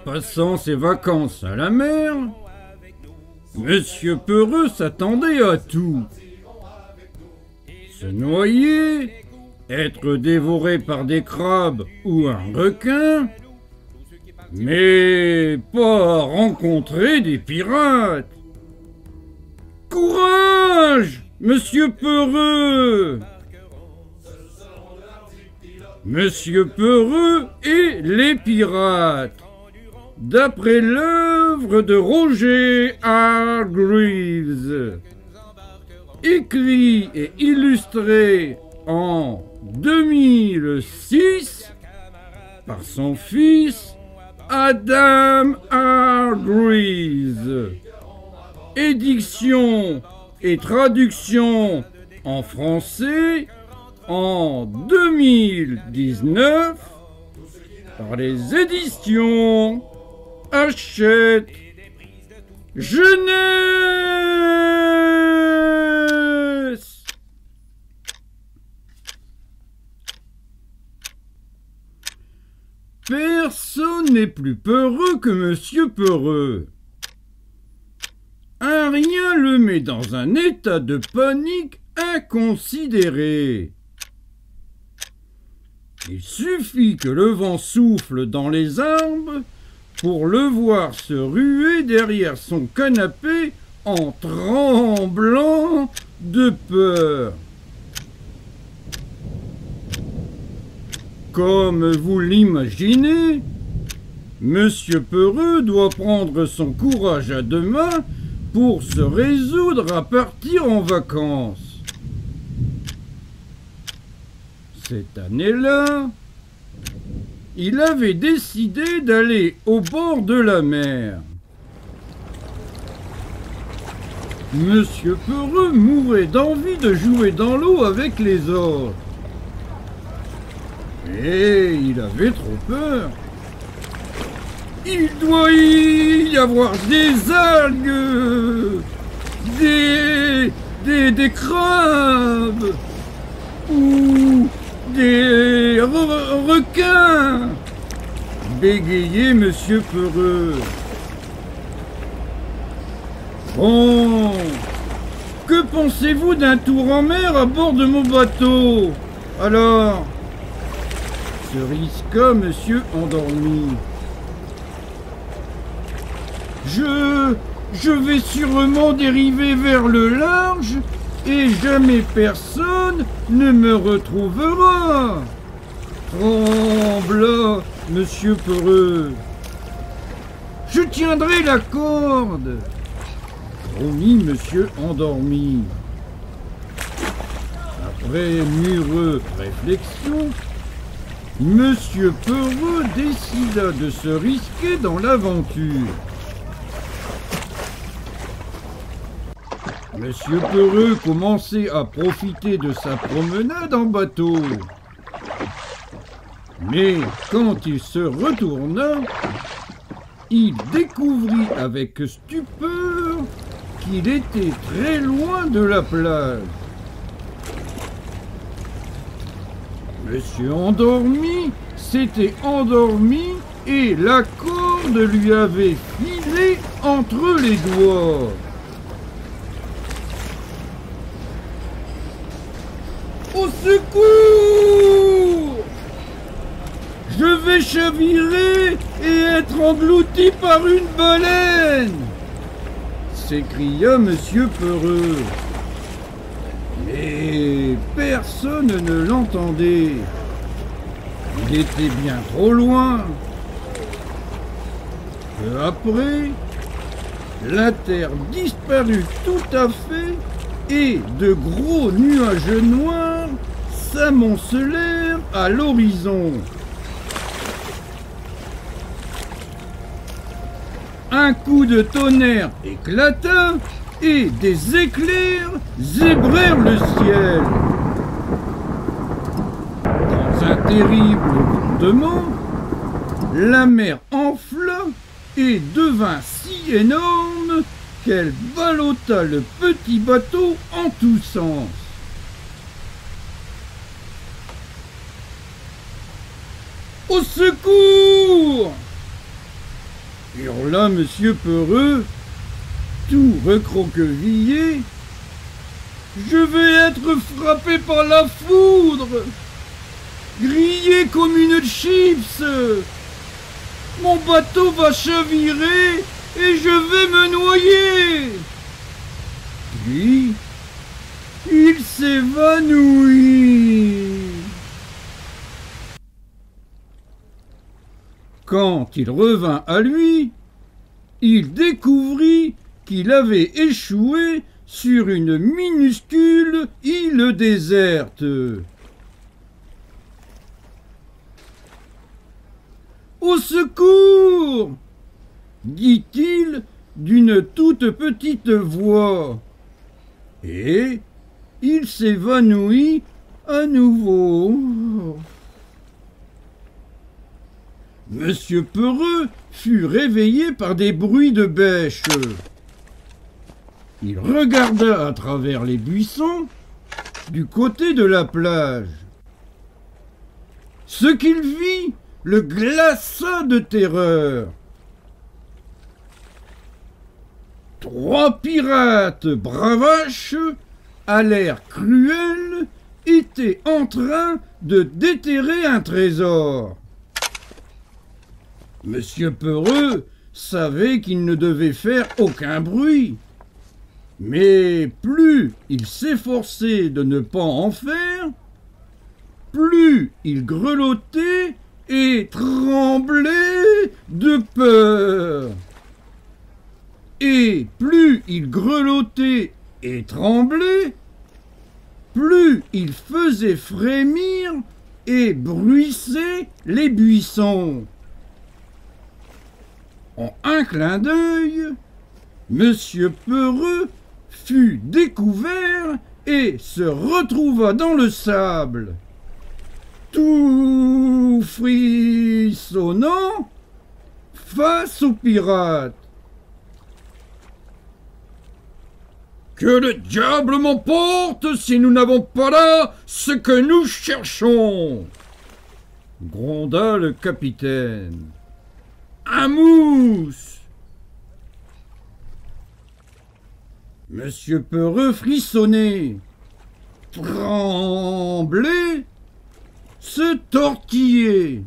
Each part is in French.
passant ses vacances à la mer, Monsieur Peureux s'attendait à tout. Se noyer, être dévoré par des crabes ou un requin, mais pas rencontrer des pirates. Courage, Monsieur Peureux! Monsieur Peureux et les pirates, d'après l'œuvre de Roger Hargreaves, écrit et illustré en 2006 par son fils Adam Hargreaves. Édition et traduction en français en 2019 par les éditions Hachette Jeunesse. Personne n'est plus peureux que Monsieur Peureux. Un rien le met dans un état de panique inconsidéré. Il suffit que le vent souffle dans les arbres pour le voir se ruer derrière son canapé en tremblant de peur. Comme vous l'imaginez, Monsieur Peureux doit prendre son courage à deux mains pour se résoudre à partir en vacances. Cette année-là, il avait décidé d'aller au bord de la mer. Monsieur Peureux mourait d'envie de jouer dans l'eau avec les autres. Et il avait trop peur. Il doit y avoir des algues, des crabes, ou des requins, bégayait Monsieur Peureux. Bon, que pensez-vous d'un tour en mer à bord de mon bateau? Alors, se risqua Monsieur Endormi. Je vais sûrement dériver vers le large et jamais personne ne me retrouvera. Trembla Monsieur Peureux. Je tiendrai la corde, promit Monsieur Endormi. Après mûre réflexion, Monsieur Peureux décida de se risquer dans l'aventure. Monsieur Peureux commençait à profiter de sa promenade en bateau. Mais quand il se retourna, il découvrit avec stupeur qu'il était très loin de la plage. Monsieur Endormi s'était endormi et la corde lui avait filé entre les doigts. Au secours! Je vais chavirer et être englouti par une baleine! S'écria Monsieur Peureux. Mais personne ne l'entendait. Il était bien trop loin. Peu après, la terre disparut tout à fait et de gros nuages noirs s'amoncelèrent à l'horizon. Un coup de tonnerre éclata et des éclairs zébrèrent le ciel. Dans un terrible grondement, la mer enfla et devint si énorme qu'elle ballotta le petit bateau en tous sens. Au secours! hurla Monsieur Peureux, tout recroquevillé. « Je vais être frappé par la foudre, grillé comme une chips. Mon bateau va chavirer et je vais me noyer. » Puis, il s'évanouit. Quand il revint à lui, il découvrit qu'il avait échoué sur une minuscule île déserte. « Au secours !» dit-il d'une toute petite voix, et il s'évanouit à nouveau. Monsieur Peureux fut réveillé par des bruits de bêche. Il regarda à travers les buissons du côté de la plage. Ce qu'il vit le glaça de terreur. 3 pirates bravaches, à l'air cruel, étaient en train de déterrer un trésor. Monsieur Peureux savait qu'il ne devait faire aucun bruit. Mais plus il s'efforçait de ne pas en faire, plus il grelottait et tremblait de peur. Et plus il grelottait et tremblait, plus il faisait frémir et bruisser les buissons. En un clin d'œil, Monsieur Peureux fut découvert et se retrouva dans le sable, tout frissonnant face aux pirates. « Que le diable m'emporte si nous n'avons pas là ce que nous cherchons !» gronda le capitaine. « Un mousse !» Monsieur Peureux frissonnait, tremblait, se tortillait.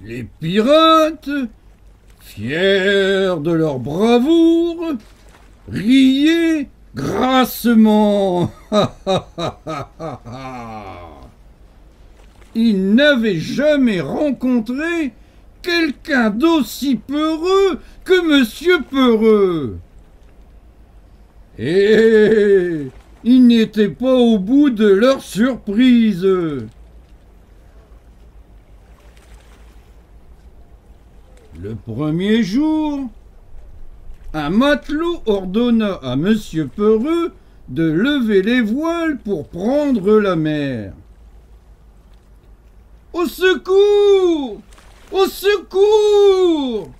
Les pirates, fiers de leur bravoure, riaient grassement. Ils n'avaient jamais rencontré quelqu'un d'aussi peureux que Monsieur Peureux. Et ils n'étaient pas au bout de leur surprise. Le premier jour, un matelot ordonna à Monsieur Peureux de lever les voiles pour prendre la mer. « Au secours ! Au secours !»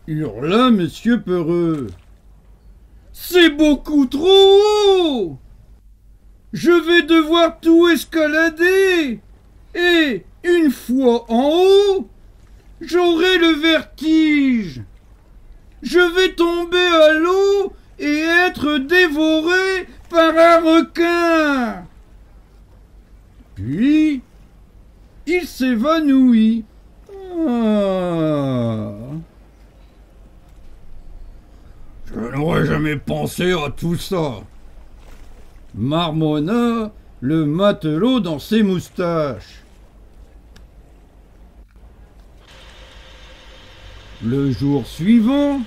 hurla Monsieur Peureux. « C'est beaucoup trop haut! Je vais devoir tout escalader, et une fois en haut, j'aurai le vertige. Je vais tomber à l'eau et être dévoré par un requin. » Puis, il s'évanouit. Ah. Je n'aurais jamais pensé à tout ça, marmonna le matelot dans ses moustaches. Le jour suivant,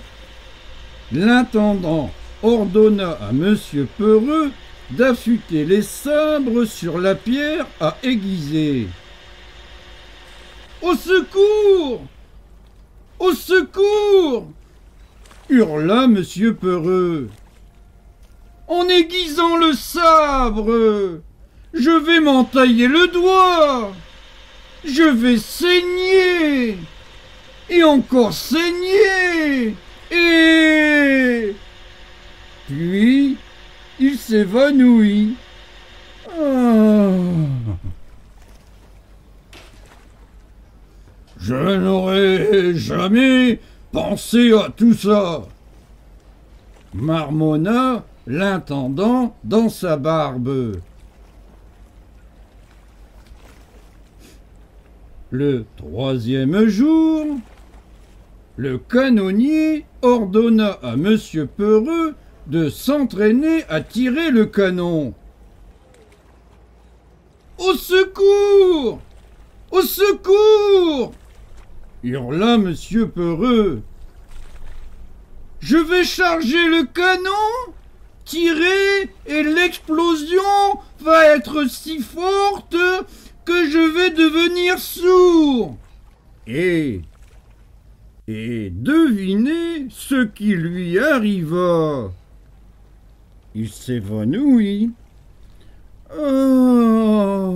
l'intendant ordonna à Monsieur Peureux d'affûter les sabres sur la pierre à aiguiser. « Au secours! Au secours !» hurla Monsieur Peureux. « En aiguisant le sabre, je vais m'entailler le doigt. Je vais saigner. Et encore saigner. Et... » Puis, il s'évanouit. Ah. Je n'aurais jamais pensé à tout ça, marmonna l'intendant dans sa barbe. Le troisième jour, le canonnier ordonna à Monsieur Peureux de s'entraîner à tirer le canon. « Au secours! Au secours !» hurla Monsieur Peureux. « Je vais charger le canon, tirer, et l'explosion va être si forte que je vais devenir sourd. » Et devinez ce qui lui arriva. Il s'évanouit. Oh.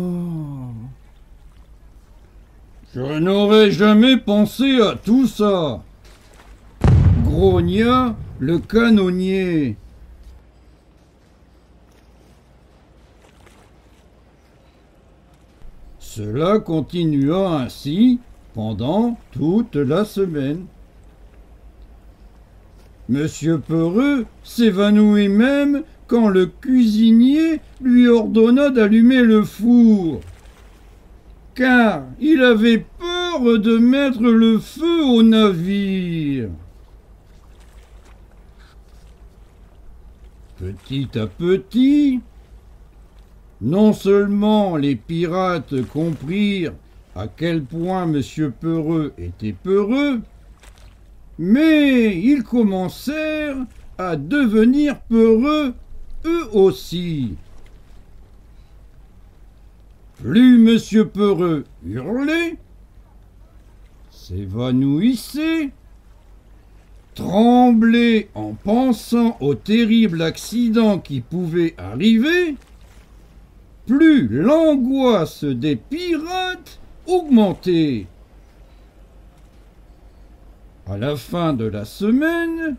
Je n'aurais jamais pensé à tout ça, grogna le canonnier. Cela continua ainsi pendant toute la semaine. Monsieur Peureux s'évanouit même quand le cuisinier lui ordonna d'allumer le four, car il avait peur de mettre le feu au navire. Petit à petit, non seulement les pirates comprirent à quel point Monsieur Peureux était peureux, mais ils commencèrent à devenir peureux eux aussi. Plus Monsieur Peureux hurlait, s'évanouissait, tremblait en pensant au terrible accident qui pouvait arriver, plus l'angoisse des pirates augmentait. À la fin de la semaine,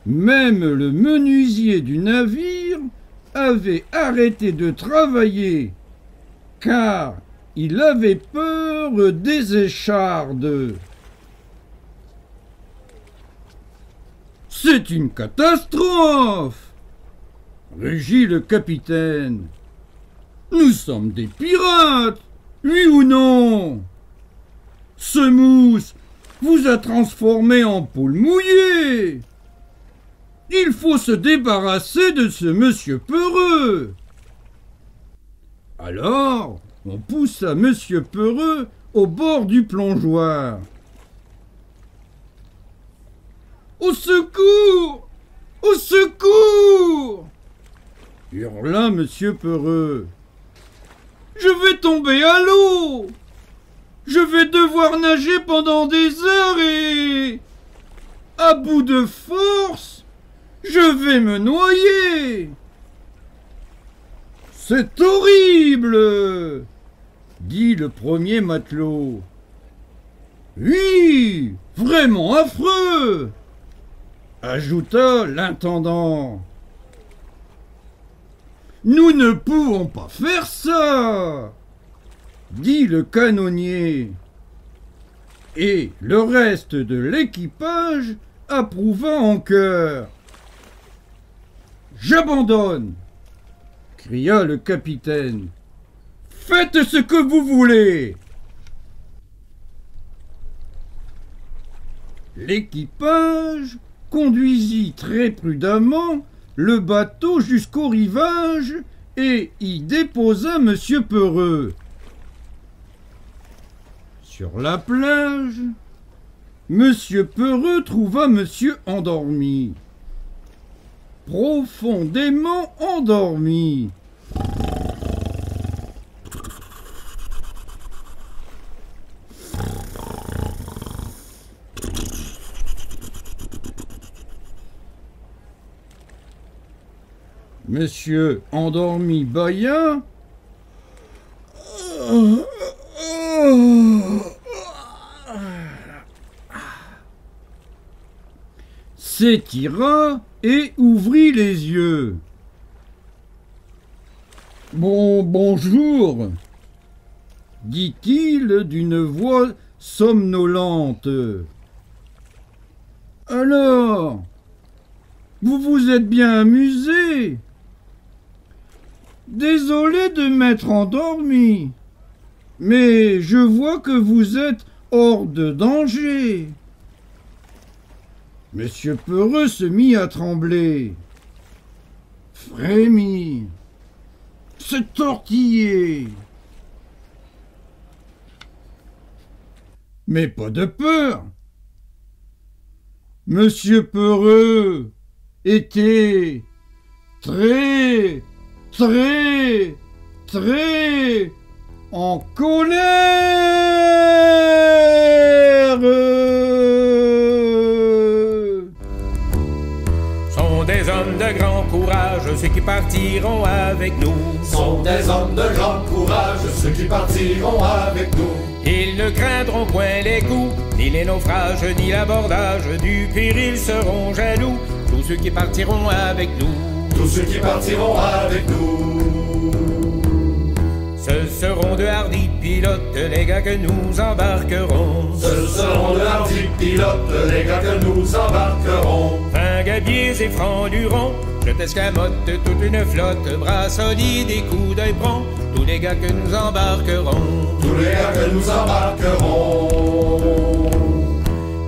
même le menuisier du navire avait arrêté de travailler, car il avait peur des échardes. « C'est une catastrophe !» rugit le capitaine. « Nous sommes des pirates, oui ou non? Ce mousse vous a transformé en poule mouillée. Il faut se débarrasser de ce Monsieur Peureux. » Alors, on poussa Monsieur Peureux au bord du plongeoir. « Au secours! Au secours !» hurla Monsieur Peureux. « Je vais tomber à l'eau! Je vais devoir nager pendant des heures et, à bout de force, je vais me noyer. »« C'est horrible !» dit le premier matelot. « Oui, vraiment affreux !» ajouta l'intendant. « Nous ne pouvons pas faire ça !» dit le canonnier. Et le reste de l'équipage approuva en chœur. « J'abandonne !» cria le capitaine. « Faites ce que vous voulez !» L'équipage conduisit très prudemment le bateau jusqu'au rivage et y déposa Monsieur Peureux. Sur la plage, Monsieur Peureux trouva Monsieur endormi, profondément endormi. Monsieur endormi bâilla. S'étira et ouvrit les yeux. « Bonjour !» dit-il d'une voix somnolente. Alors, vous vous êtes bien amusé. Désolé de m'être endormi, mais je vois que vous êtes hors de danger. Monsieur Peureux se mit à trembler, frémit, se tortiller. Mais pas de peur. Monsieur Peureux était très en colère. Sont des hommes de grand courage, ceux qui partiront avec nous. Sont des hommes de grand courage, ceux qui partiront avec nous. Ils ne craindront point les coups, ni les naufrages, ni l'abordage. Du péril seront jaloux, tous ceux qui partiront avec nous. Tous ceux qui partiront avec nous. Ce seront de hardis pilotes, les gars que nous embarquerons. Ce seront de hardis pilotes, les gars que nous embarquerons. Fin gabiers et francs lurons, je t'escamote toute une flotte, bras solides et coups d'œil prompt, tous les gars que nous embarquerons. Tous les gars que nous embarquerons.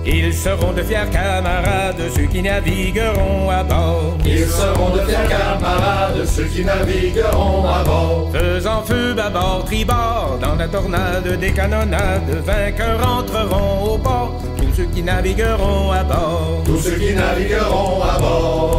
Ils seront de fiers camarades, ceux qui navigueront à bord. Ils seront de fiers camarades, ceux qui navigueront à bord. Faisant feu bâbord, tribord, dans la tornade des canonnades, vainqueurs entreront au port, tous ceux qui navigueront à bord. Tous ceux qui navigueront à bord.